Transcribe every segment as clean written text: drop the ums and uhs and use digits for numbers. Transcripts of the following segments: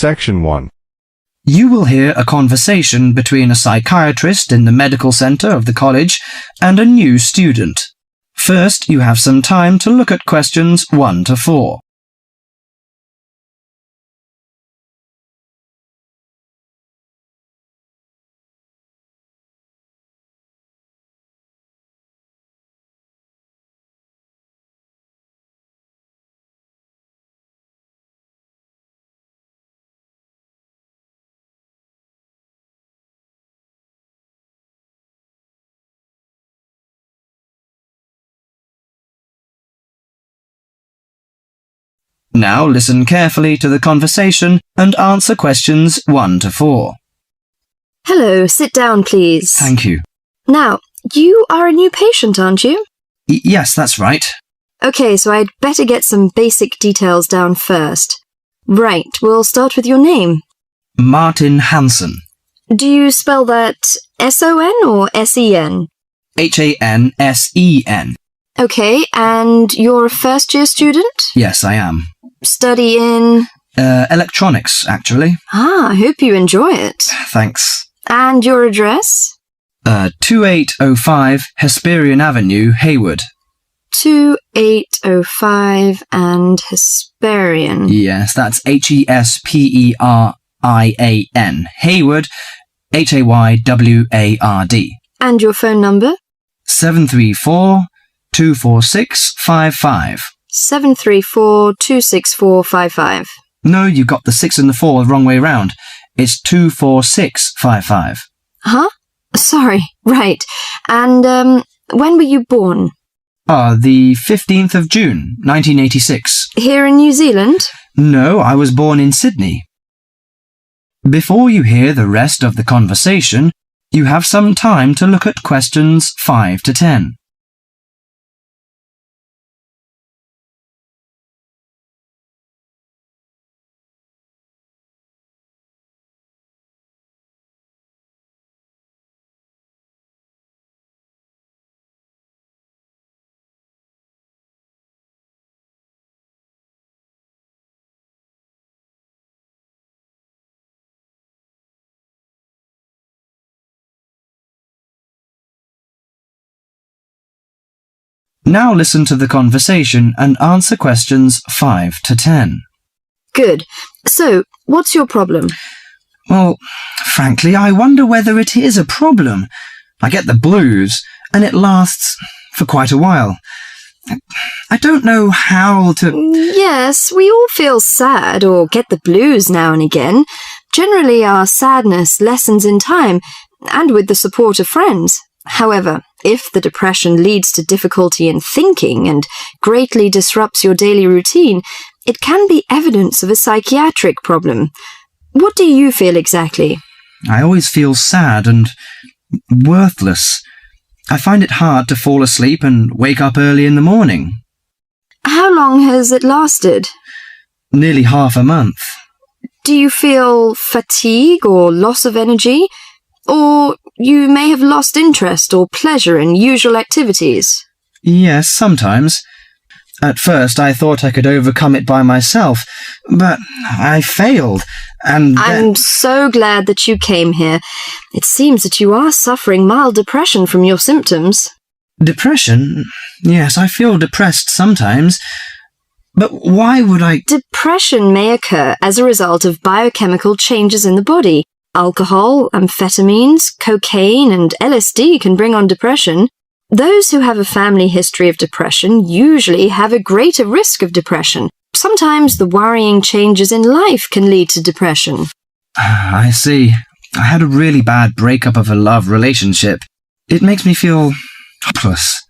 Section 1. You will hear a conversation between a psychiatrist in the medical center of the college and a new student. First, you have some time to look at questions 1 to 4. Now listen carefully to the conversation and answer questions 1 to 4. Hello, sit down, please. Thank you. Now, you are a new patient, aren't you? Yes, that's right. Okay, so I'd better get some basic details down first. Right, we'll start with your name. Martin Hansen. Do you spell that S-O-N or S-E-N? Hansen. Okay, and you're a first-year student? Yes, I am. Study in? Electronics, actually. I hope you enjoy it. Thanks. And your address? 2805 Hesperian Avenue, Hayward. 2805 and Hesperian. Yes, that's Hesperian. Hayward, Hayward. And your phone number? 734-246-55. 734-26455. No, you got the 6 and the 4 the wrong way round. It's 24655. Huh? Sorry, right. And, when were you born? The 15th of June, 1986. Here in New Zealand? No, I was born in Sydney. Before you hear the rest of the conversation, you have some time to look at questions 5 to 10. Now listen to the conversation and answer questions 5 to 10. Good. So, what's your problem? Well, frankly, I wonder whether it is a problem. I get the blues, and it lasts for quite a while. I don't know how to... Yes, we all feel sad or get the blues now and again. Generally, our sadness lessens in time, and with the support of friends. However, if the depression leads to difficulty in thinking and greatly disrupts your daily routine, it can be evidence of a psychiatric problem. What do you feel exactly? I always feel sad and worthless. I find it hard to fall asleep and wake up early in the morning. How long has it lasted? Nearly half a month. Do you feel fatigue or loss of energy? Or you may have lost interest or pleasure in usual activities? Yes, sometimes. At first I thought I could overcome it by myself, but I failed, and I'm so glad that you came here. It seems that you are suffering mild depression from your symptoms. Depression? Yes, I feel depressed sometimes. But why would I... Depression may occur as a result of biochemical changes in the body. Alcohol, amphetamines, cocaine, and LSD can bring on depression. Those who have a family history of depression usually have a greater risk of depression. Sometimes the worrying changes in life can lead to depression. I see. I had a really bad breakup of a love relationship. It makes me feel hopeless.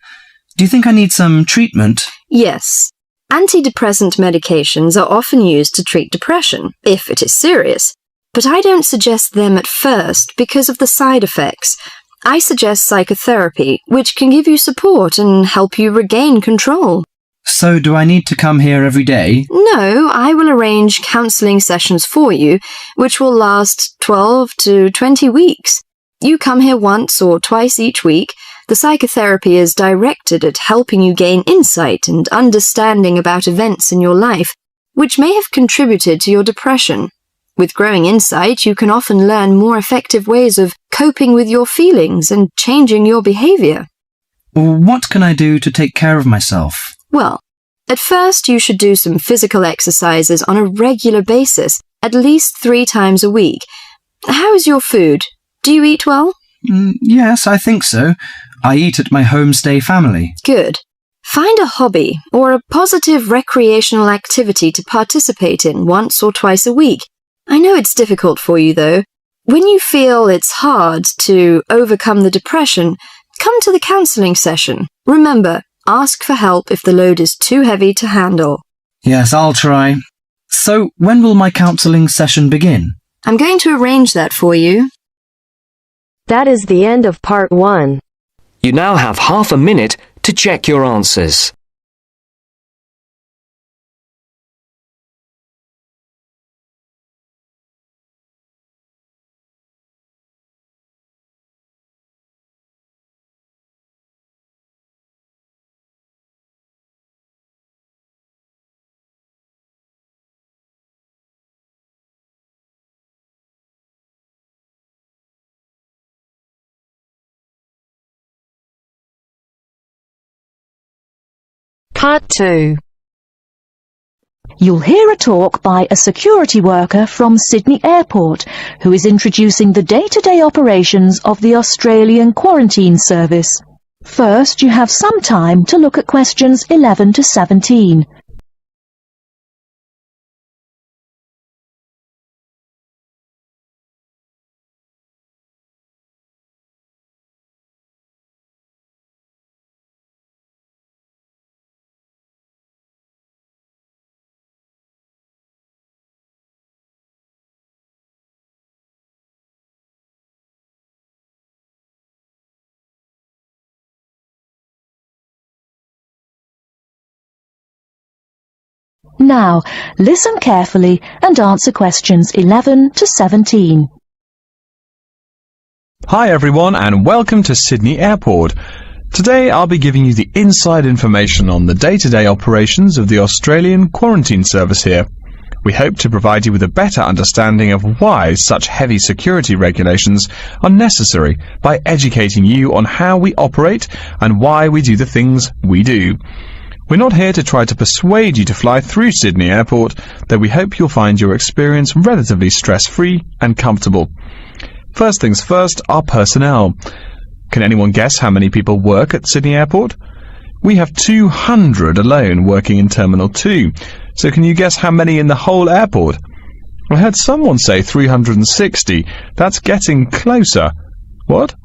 Do you think I need some treatment? Yes. Antidepressant medications are often used to treat depression, if it is serious. But I don't suggest them at first because of the side effects. I suggest psychotherapy, which can give you support and help you regain control. So do I need to come here every day? No, I will arrange counselling sessions for you, which will last 12 to 20 weeks. You come here once or twice each week. The psychotherapy is directed at helping you gain insight and understanding about events in your life, which may have contributed to your depression. With growing insight, you can often learn more effective ways of coping with your feelings and changing your behavior. What can I do to take care of myself? Well, at first you should do some physical exercises on a regular basis, at least 3 times a week. How is your food? Do you eat well? Yes, I think so. I eat at my homestay family. Good. Find a hobby or a positive recreational activity to participate in once or twice a week. I know it's difficult for you, though. When you feel it's hard to overcome the depression, come to the counselling session. Remember, ask for help if the load is too heavy to handle. Yes, I'll try. So, when will my counselling session begin? I'm going to arrange that for you. That is the end of part 1. You now have half a minute to check your answers. Part 2. You'll hear a talk by a security worker from Sydney Airport who is introducing the day-to-day operations of the Australian Quarantine Service. First, you have some time to look at questions 11 to 17. Now, listen carefully and answer questions 11 to 17. Hi everyone and welcome to Sydney Airport. Today I'll be giving you the inside information on the day-to-day operations of the Australian Quarantine Service here. We hope to provide you with a better understanding of why such heavy security regulations are necessary by educating you on how we operate and why we do the things we do. We're not here to try to persuade you to fly through Sydney Airport, though we hope you'll find your experience relatively stress-free and comfortable. First things first, our personnel. Can anyone guess how many people work at Sydney Airport? We have 200 alone working in Terminal 2. So can you guess how many in the whole airport? I heard someone say 360. That's getting closer. What?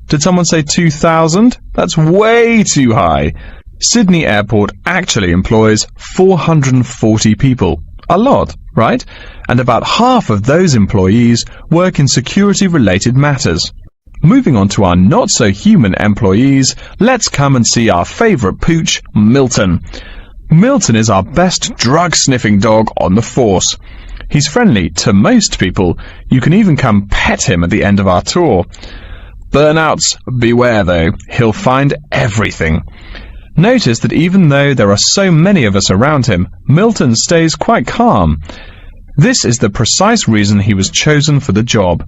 Did someone say 2,000? That's way too high. Sydney Airport actually employs 440 people. A lot, right? And about half of those employees work in security-related matters. Moving on to our not-so-human employees, let's come and see our favourite pooch, Milton. Milton is our best drug-sniffing dog on the force. He's friendly to most people. You can even come pet him at the end of our tour. Burnouts, beware though. He'll find everything. Notice that even though there are so many of us around him, Milton stays quite calm. This is the precise reason he was chosen for the job.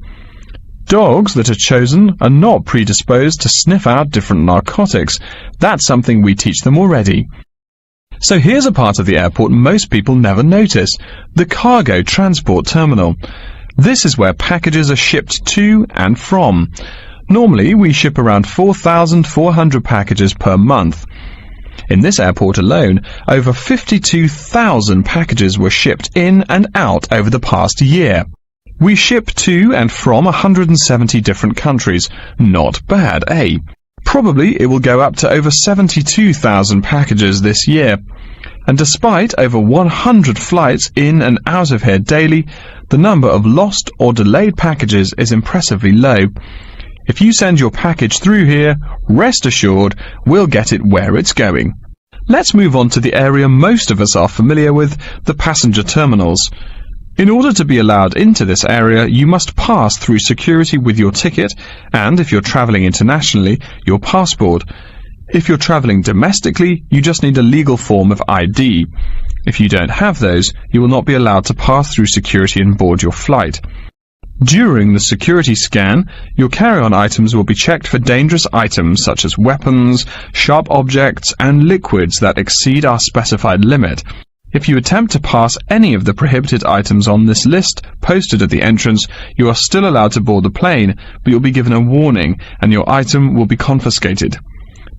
Dogs that are chosen are not predisposed to sniff out different narcotics. That's something we teach them already. So here's a part of the airport most people never notice, the cargo transport terminal. This is where packages are shipped to and from. Normally, we ship around 4,400 packages per month. In this airport alone, over 52,000 packages were shipped in and out over the past year. We ship to and from 170 different countries. Not bad, eh? Probably it will go up to over 72,000 packages this year. And despite over 100 flights in and out of here daily, the number of lost or delayed packages is impressively low. If you send your package through here, rest assured we'll get it where it's going. Let's move on to the area most of us are familiar with, the passenger terminals. In order to be allowed into this area, you must pass through security with your ticket and, if you're travelling internationally, your passport. If you're travelling domestically, you just need a legal form of ID. If you don't have those, you will not be allowed to pass through security and board your flight. During the security scan, your carry-on items will be checked for dangerous items such as weapons, sharp objects, and liquids that exceed our specified limit. If you attempt to pass any of the prohibited items on this list posted at the entrance, you are still allowed to board the plane, but you'll be given a warning and your item will be confiscated.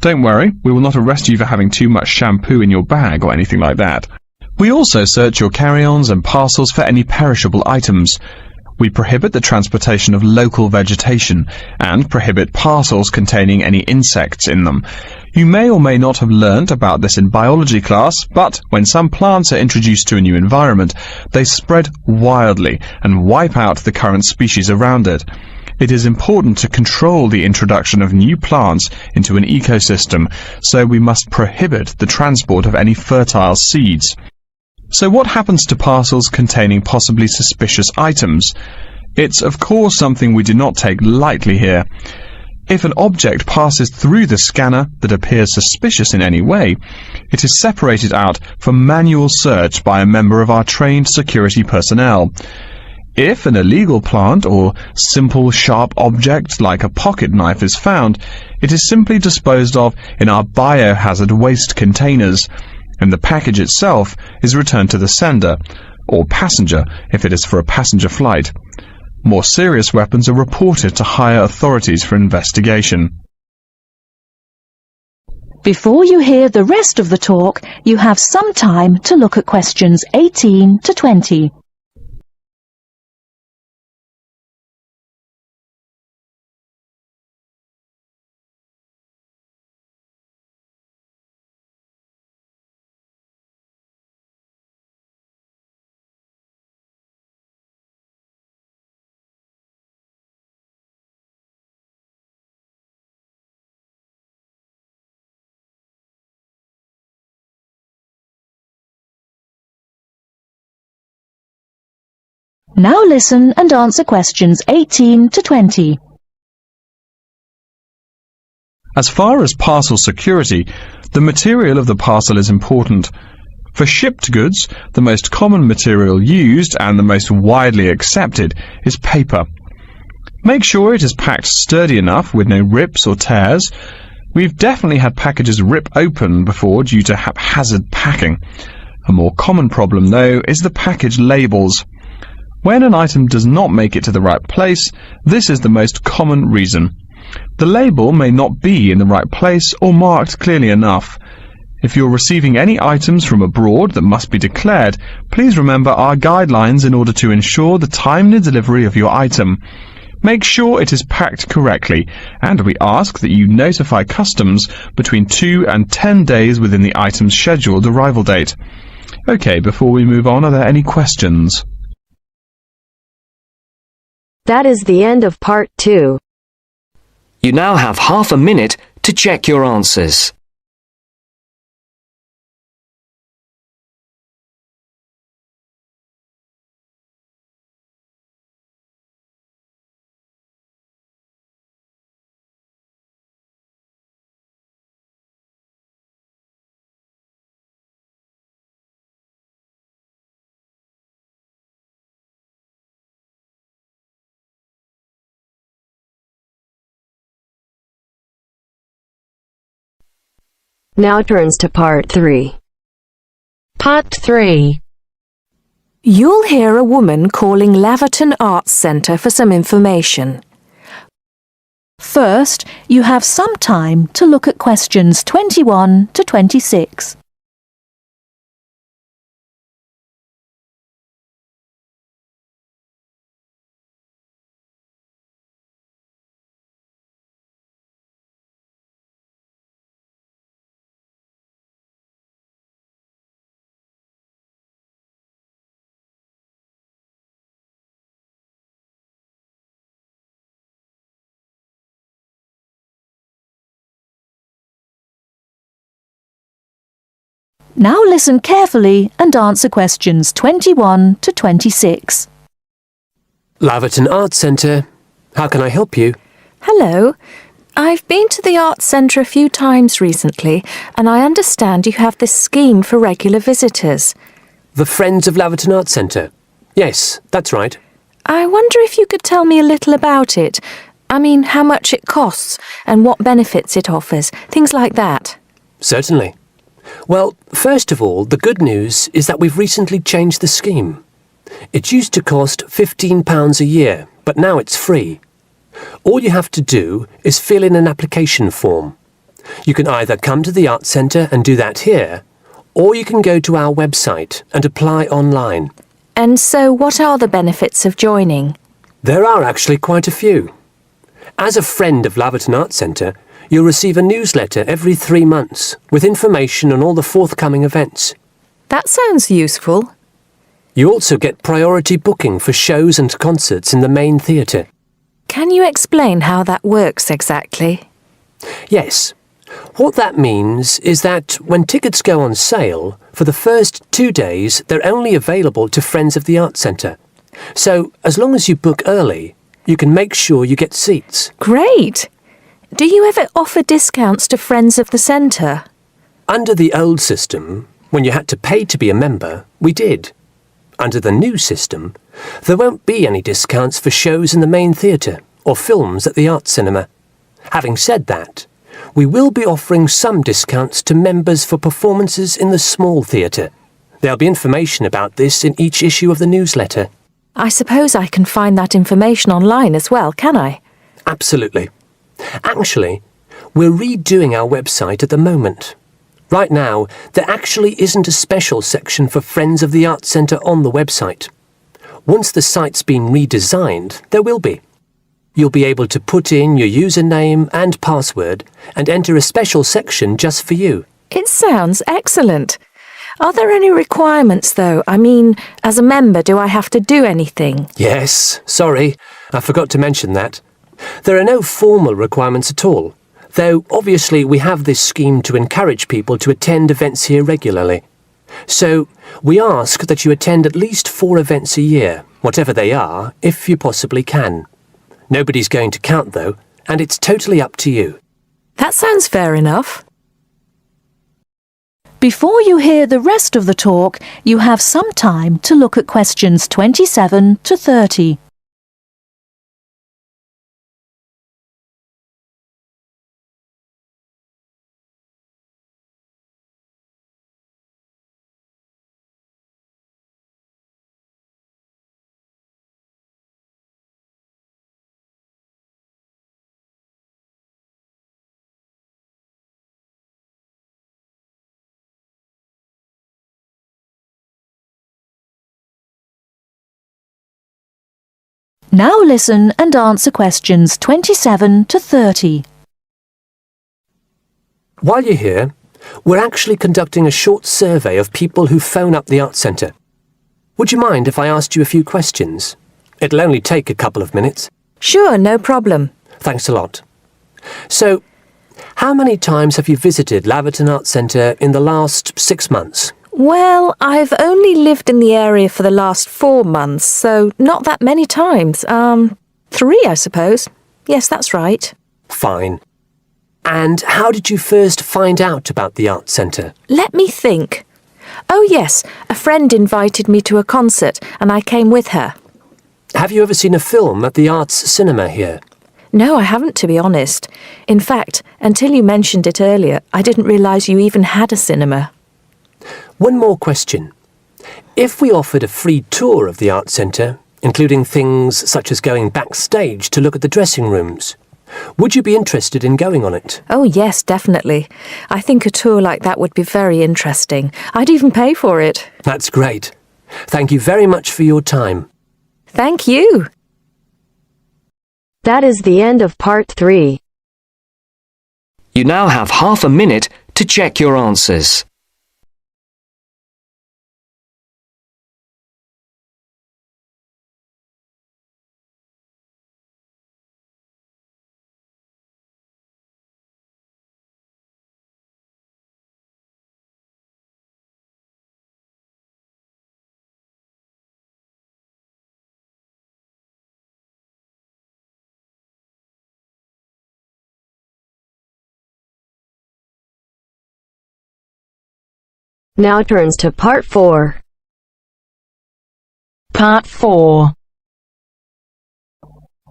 Don't worry, we will not arrest you for having too much shampoo in your bag or anything like that. We also search your carry-ons and parcels for any perishable items. We prohibit the transportation of local vegetation and prohibit parcels containing any insects in them. You may or may not have learnt about this in biology class, but when some plants are introduced to a new environment, they spread wildly and wipe out the current species around it. It is important to control the introduction of new plants into an ecosystem, so we must prohibit the transport of any fertile seeds. So what happens to parcels containing possibly suspicious items? It's of course something we do not take lightly here. If an object passes through the scanner that appears suspicious in any way, it is separated out for manual search by a member of our trained security personnel. If an illegal plant or simple sharp object like a pocket knife is found, it is simply disposed of in our biohazard waste containers, and the package itself is returned to the sender, or passenger if it is for a passenger flight. More serious weapons are reported to higher authorities for investigation. Before you hear the rest of the talk, you have some time to look at questions 18 to 20. Now listen and answer questions 18 to 20. As far as parcel security, the material of the parcel is important. For shipped goods, the most common material used and the most widely accepted is paper. Make sure it is packed sturdy enough with no rips or tears. We've definitely had packages rip open before due to haphazard packing. A more common problem, though, is the package labels. When an item does not make it to the right place, this is the most common reason. The label may not be in the right place or marked clearly enough. If you're receiving any items from abroad that must be declared, please remember our guidelines in order to ensure the timely delivery of your item. Make sure it is packed correctly, and we ask that you notify customs between 2 and 10 days within the item's scheduled arrival date. Okay, before we move on, are there any questions? That is the end of part 2. You now have half a minute to check your answers. Now turns to part 3. Part 3. You'll hear a woman calling Laverton Arts Centre for some information. First, you have some time to look at questions 21 to 26. Now listen carefully and answer questions 21 to 26. Laverton Arts Centre. How can I help you? Hello. I've been to the Arts Centre a few times recently, and I understand you have this scheme for regular visitors. The Friends of Laverton Arts Centre? Yes, that's right. I wonder if you could tell me a little about it. I mean, how much it costs and what benefits it offers, things like that. Certainly. Well, first of all, the good news is that we've recently changed the scheme. It used to cost £15 a year, but now it's free. All you have to do is fill in an application form. You can either come to the Arts Centre and do that here, or you can go to our website and apply online. And so what are the benefits of joining? There are actually quite a few. As a friend of Laverton Arts Centre, you'll receive a newsletter every 3 months with information on all the forthcoming events. That sounds useful. You also get priority booking for shows and concerts in the main theatre. Can you explain how that works exactly? Yes. What that means is that when tickets go on sale, for the first 2 days they're only available to friends of the Arts Centre. So, as long as you book early, you can make sure you get seats. Great! Do you ever offer discounts to friends of the centre? Under the old system, when you had to pay to be a member, we did. Under the new system, there won't be any discounts for shows in the main theatre or films at the Arts Cinema. Having said that, we will be offering some discounts to members for performances in the small theatre. There'll be information about this in each issue of the newsletter. I suppose I can find that information online as well, can I? Absolutely. Actually, we're redoing our website at the moment. Right now, there actually isn't a special section for Friends of the Arts Centre on the website. Once the site's been redesigned, there will be. You'll be able to put in your username and password and enter a special section just for you. It sounds excellent. Are there any requirements, though? I mean, as a member, do I have to do anything? Yes, sorry, I forgot to mention that. There are no formal requirements at all, though obviously we have this scheme to encourage people to attend events here regularly. So, we ask that you attend at least 4 events a year, whatever they are, if you possibly can. Nobody's going to count, though, and it's totally up to you. That sounds fair enough. Before you hear the rest of the talk, you have some time to look at questions 27 to 30. Now listen and answer questions 27 to 30. While you're here, we're actually conducting a short survey of people who phone up the Arts Centre. Would you mind if I asked you a few questions? It'll only take a couple of minutes. Sure, no problem. Thanks a lot. So, how many times have you visited Laverton Arts Centre in the last 6 months? Well, I've only lived in the area for the last 4 months, so not that many times. 3, I suppose. Yes, that's right. Fine. And how did you first find out about the Arts Centre? Let me think. Oh yes, a friend invited me to a concert and I came with her. Have you ever seen a film at the Arts Cinema here? No, I haven't, to be honest. In fact, until you mentioned it earlier, I didn't realise you even had a cinema. One more question. If we offered a free tour of the Arts Centre, including things such as going backstage to look at the dressing rooms, would you be interested in going on it? Oh yes, definitely. I think a tour like that would be very interesting. I'd even pay for it. That's great. Thank you very much for your time. Thank you. That is the end of part 3. You now have half a minute to check your answers. Now turns to Part 4. Part 4.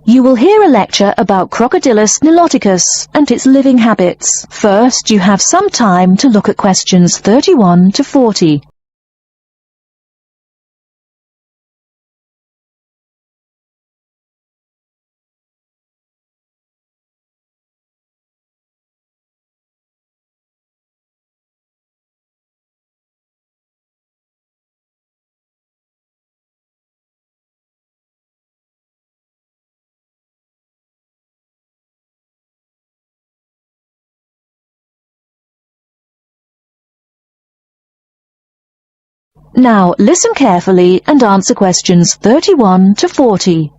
You will hear a lecture about Crocodylus niloticus and its living habits. First, you have some time to look at questions 31 to 40. Now, listen carefully and answer questions 31 to 40.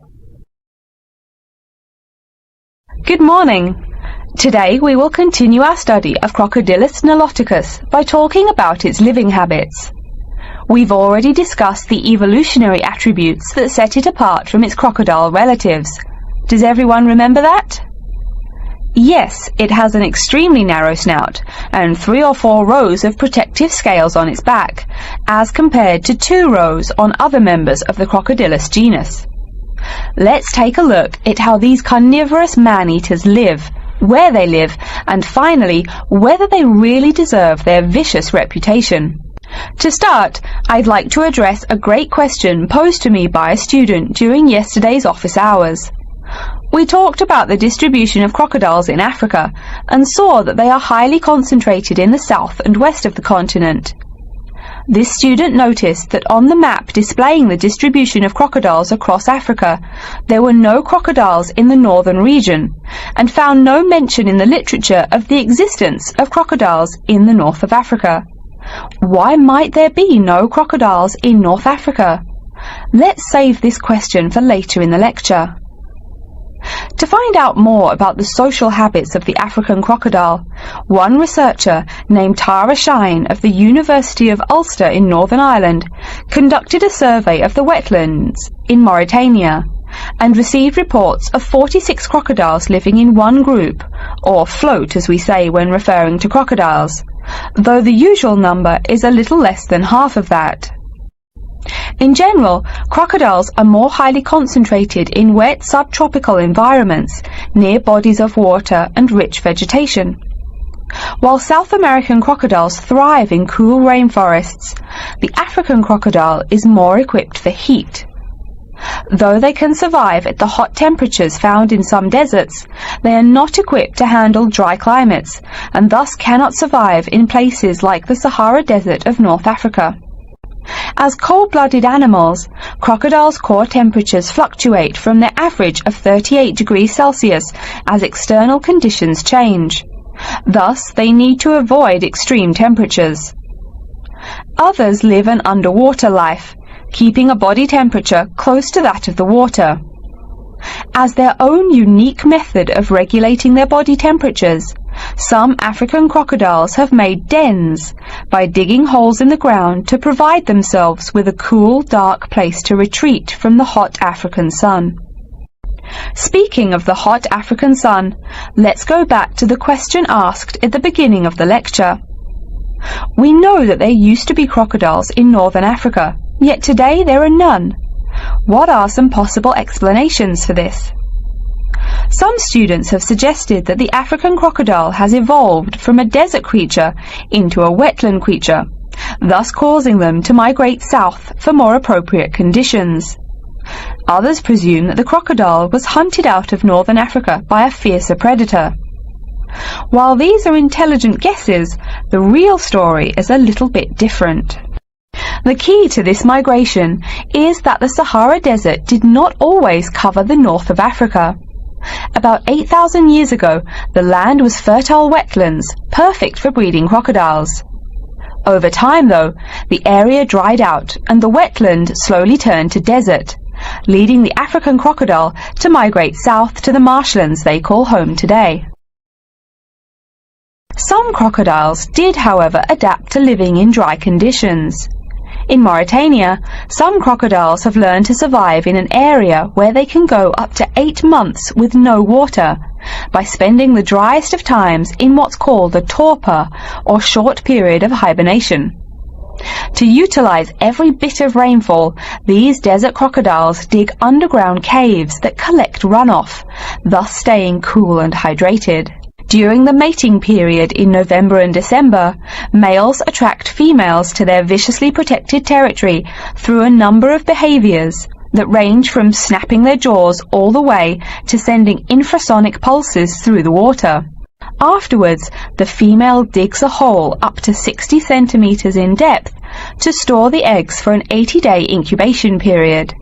Good morning. Today we will continue our study of Crocodylus niloticus by talking about its living habits. We've already discussed the evolutionary attributes that set it apart from its crocodile relatives. Does everyone remember that? Yes, it has an extremely narrow snout and 3 or 4 rows of protective scales on its back, as compared to 2 rows on other members of the Crocodylus genus. Let's take a look at how these carnivorous man-eaters live, where they live, and finally, whether they really deserve their vicious reputation. To start, I'd like to address a great question posed to me by a student during yesterday's office hours. We talked about the distribution of crocodiles in Africa and saw that they are highly concentrated in the south and west of the continent. This student noticed that on the map displaying the distribution of crocodiles across Africa, there were no crocodiles in the northern region, and found no mention in the literature of the existence of crocodiles in the north of Africa. Why might there be no crocodiles in North Africa? Let's save this question for later in the lecture. To find out more about the social habits of the African crocodile, one researcher named Tara Shine of the University of Ulster in Northern Ireland conducted a survey of the wetlands in Mauritania and received reports of 46 crocodiles living in one group, or float as we say when referring to crocodiles, though the usual number is a little less than half of that. In general, crocodiles are more highly concentrated in wet subtropical environments, near bodies of water and rich vegetation. While South American crocodiles thrive in cool rainforests, the African crocodile is more equipped for heat. Though they can survive at the hot temperatures found in some deserts, they are not equipped to handle dry climates, and thus cannot survive in places like the Sahara Desert of North Africa. As cold-blooded animals, crocodiles' core temperatures fluctuate from their average of 38 degrees Celsius as external conditions change. Thus, they need to avoid extreme temperatures. Others live an underwater life, keeping a body temperature close to that of the water. As their own unique method of regulating their body temperatures, some African crocodiles have made dens by digging holes in the ground to provide themselves with a cool, dark place to retreat from the hot African sun. Speaking of the hot African sun, let's go back to the question asked at the beginning of the lecture. We know that there used to be crocodiles in northern Africa, yet today there are none. What are some possible explanations for this? Some students have suggested that the African crocodile has evolved from a desert creature into a wetland creature, thus causing them to migrate south for more appropriate conditions. Others presume that the crocodile was hunted out of northern Africa by a fiercer predator. While these are intelligent guesses, the real story is a little bit different. The key to this migration is that the Sahara Desert did not always cover the north of Africa. About 8,000 years ago, the land was fertile wetlands, perfect for breeding crocodiles. Over time, though, the area dried out and the wetland slowly turned to desert, leading the African crocodile to migrate south to the marshlands they call home today. Some crocodiles did, however, adapt to living in dry conditions. In Mauritania, some crocodiles have learned to survive in an area where they can go up to 8 months with no water, by spending the driest of times in what's called a torpor, or short period of hibernation. To utilize every bit of rainfall, these desert crocodiles dig underground caves that collect runoff, thus staying cool and hydrated. During the mating period in November and December, males attract females to their viciously protected territory through a number of behaviors that range from snapping their jaws all the way to sending infrasonic pulses through the water. Afterwards, the female digs a hole up to 60 centimeters in depth to store the eggs for an 80-day incubation period.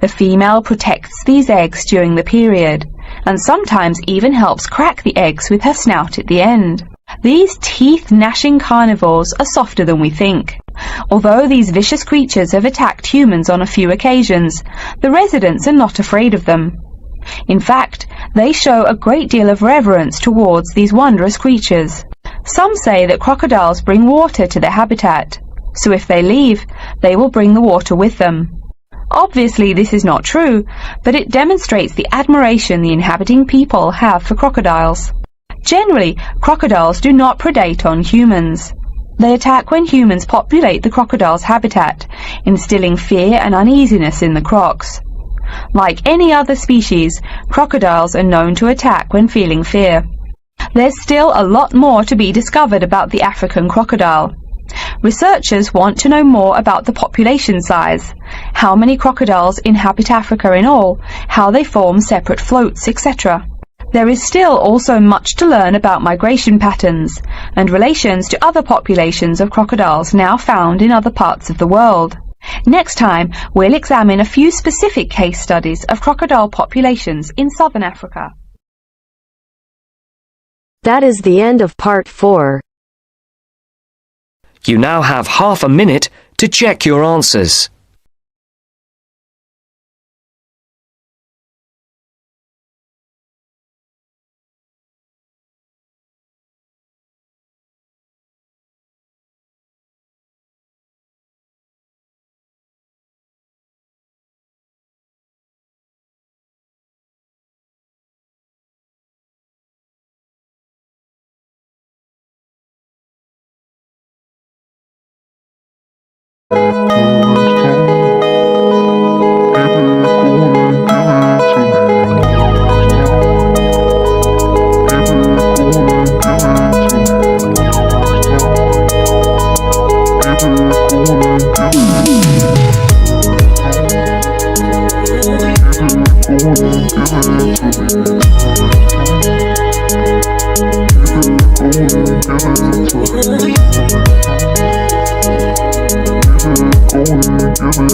The female protects these eggs during the period, and sometimes even helps crack the eggs with her snout at the end. These teeth-gnashing carnivores are softer than we think. Although these vicious creatures have attacked humans on a few occasions, the residents are not afraid of them. In fact, they show a great deal of reverence towards these wondrous creatures. Some say that crocodiles bring water to their habitat, so if they leave, they will bring the water with them. Obviously, this is not true, but it demonstrates the admiration the inhabiting people have for crocodiles. Generally, crocodiles do not predate on humans. They attack when humans populate the crocodile's habitat, instilling fear and uneasiness in the crocs. Like any other species, crocodiles are known to attack when feeling fear. There's still a lot more to be discovered about the African crocodile. Researchers want to know more about the population size, how many crocodiles inhabit Africa in all, how they form separate floats, etc. There is still also much to learn about migration patterns and relations to other populations of crocodiles now found in other parts of the world. Next time, we'll examine a few specific case studies of crocodile populations in southern Africa. That is the end of part 4. You now have half a minute to check your answers. Give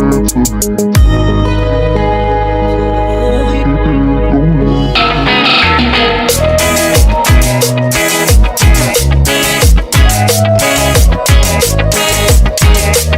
it to me.